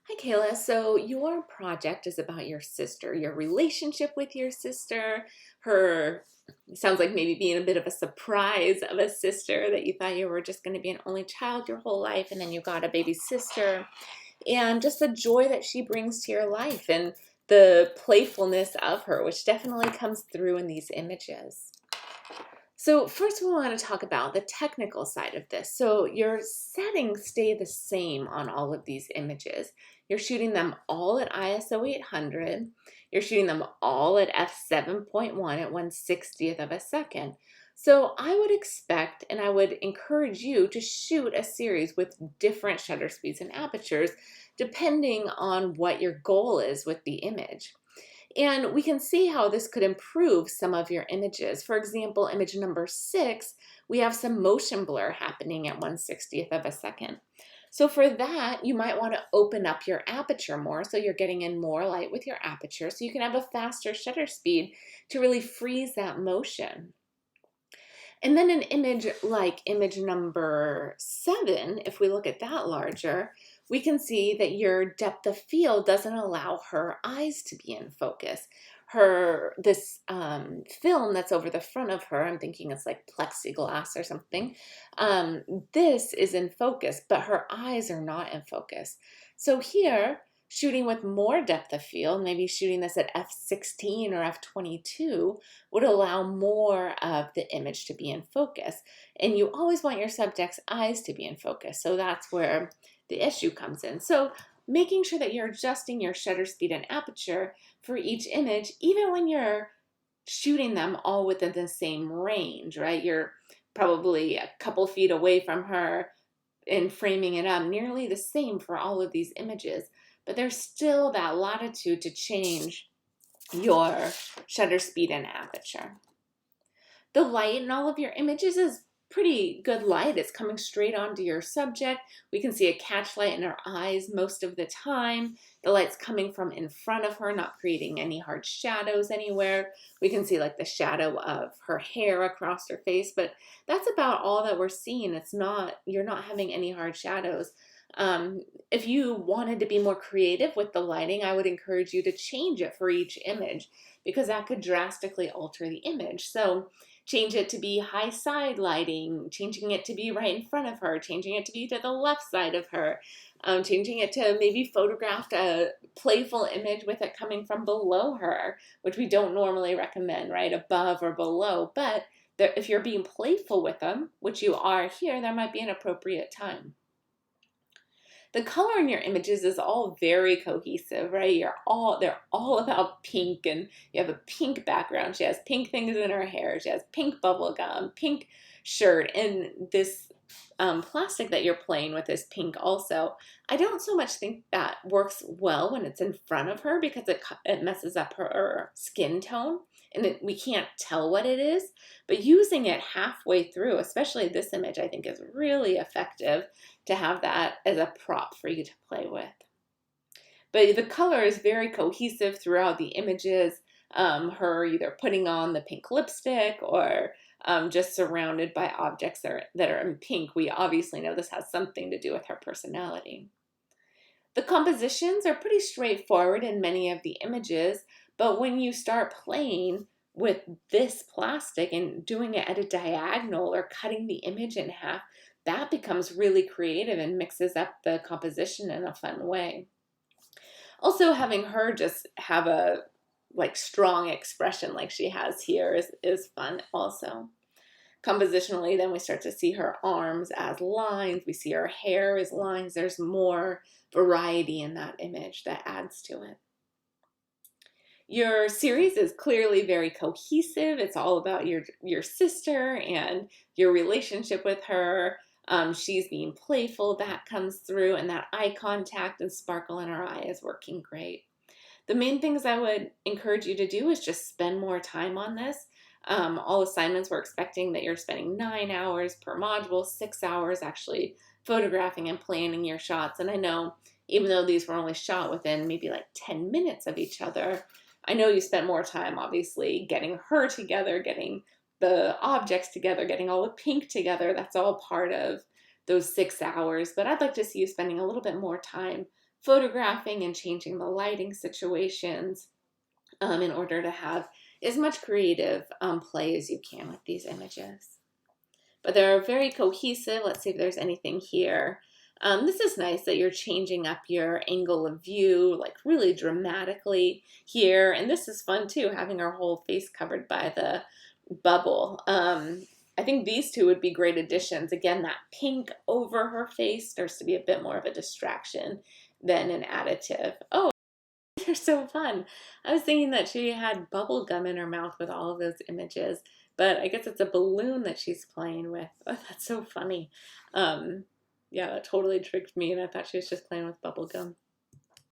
Hi, Kayla. So, your project is about your sister, your relationship with your sister, her, it sounds like maybe being a bit of a surprise of a sister that you thought you were just going to be an only child your whole life, and then you got a baby sister, and just the joy that she brings to your life and the playfulness of her, which definitely comes through in these images. So first we want to talk about the technical side of this. So your settings stay the same on all of these images. You're shooting them all at ISO 800. You're shooting them all at f7.1 at 1/60th of a second. So I would expect and I would encourage you to shoot a series with different shutter speeds and apertures depending on what your goal is with the image. And we can see how this could improve some of your images. For example, image number 6, we have some motion blur happening at 1/60th of a second. So for that, you might want to open up your aperture more so you're getting in more light with your aperture so you can have a faster shutter speed to really freeze that motion. And then an image like image number 7, if we look at that larger, we can see that your depth of field doesn't allow her eyes to be in focus. This film that's over the front of her, I'm thinking it's like plexiglass or something, this is in focus, but her eyes are not in focus. So here, shooting with more depth of field, maybe shooting this at f16 or f22, would allow more of the image to be in focus. And you always want your subject's eyes to be in focus. So that's where the issue comes in. So making sure that you're adjusting your shutter speed and aperture for each image, even when you're shooting them all within the same range, right? You're probably a couple feet away from her and framing it up nearly the same for all of these images. But there's still that latitude to change your shutter speed and aperture. The light in all of your images is pretty good light. It's coming straight onto your subject. We can see a catch light in her eyes most of the time. The light's coming from in front of her, not creating any hard shadows anywhere. We can see like the shadow of her hair across her face, but that's about all that we're seeing. You're not having any hard shadows. If you wanted to be more creative with the lighting, I would encourage you to change it for each image because that could drastically alter the image. So change it to be high side lighting, changing it to be right in front of her, changing it to be to the left side of her, changing it to maybe photograph a playful image with it coming from below her, which we don't normally recommend, right, above or below. But if you're being playful with them, which you are here, there might be an appropriate time. The color in your images is all very cohesive, right? They're all about pink, and you have a pink background. She has pink things in her hair. She has pink bubble gum, pink shirt, and this plastic that you're playing with is pink also. I don't so much think that works well when it's in front of her because it messes up her skin tone and we can't tell what it is. But using it halfway through, especially this image, I think is really effective to have that as a prop for you to play with. But the color is very cohesive throughout the images. Her either putting on the pink lipstick or just surrounded by objects that are in pink. We obviously know this has something to do with her personality. The compositions are pretty straightforward in many of the images, but when you start playing with this plastic and doing it at a diagonal or cutting the image in half, that becomes really creative and mixes up the composition in a fun way. Also, having her just have a strong expression like she has here is fun also. Compositionally, then we start to see her arms as lines. We see her hair as lines. There's more variety in that image that adds to it. Your series is clearly very cohesive. It's all about your sister and your relationship with her. She's being playful, that comes through, and that eye contact and sparkle in her eye is working great. The main things I would encourage you to do is just spend more time on this. All assignments, we're expecting that you're spending 9 hours per module, 6 hours actually photographing and planning your shots. And I know even though these were only shot within maybe like 10 minutes of each other, I know you spent more time obviously getting her together, getting the objects together, getting all the pink together. That's all part of those 6 hours. But I'd like to see you spending a little bit more time photographing and changing the lighting situations in order to have as much creative play as you can with these images. But they're very cohesive. Let's see if there's anything here. This is nice that you're changing up your angle of view, like really dramatically here. And this is fun too, having our whole face covered by the bubble. I think these two would be great additions. Again, that pink over her face starts to be a bit more of a distraction than an additive. Oh, they're so fun. I was thinking that she had bubble gum in her mouth with all of those images, but I guess it's a balloon that she's playing with. Oh, that's so funny. Yeah, that totally tricked me, and I thought she was just playing with bubble gum.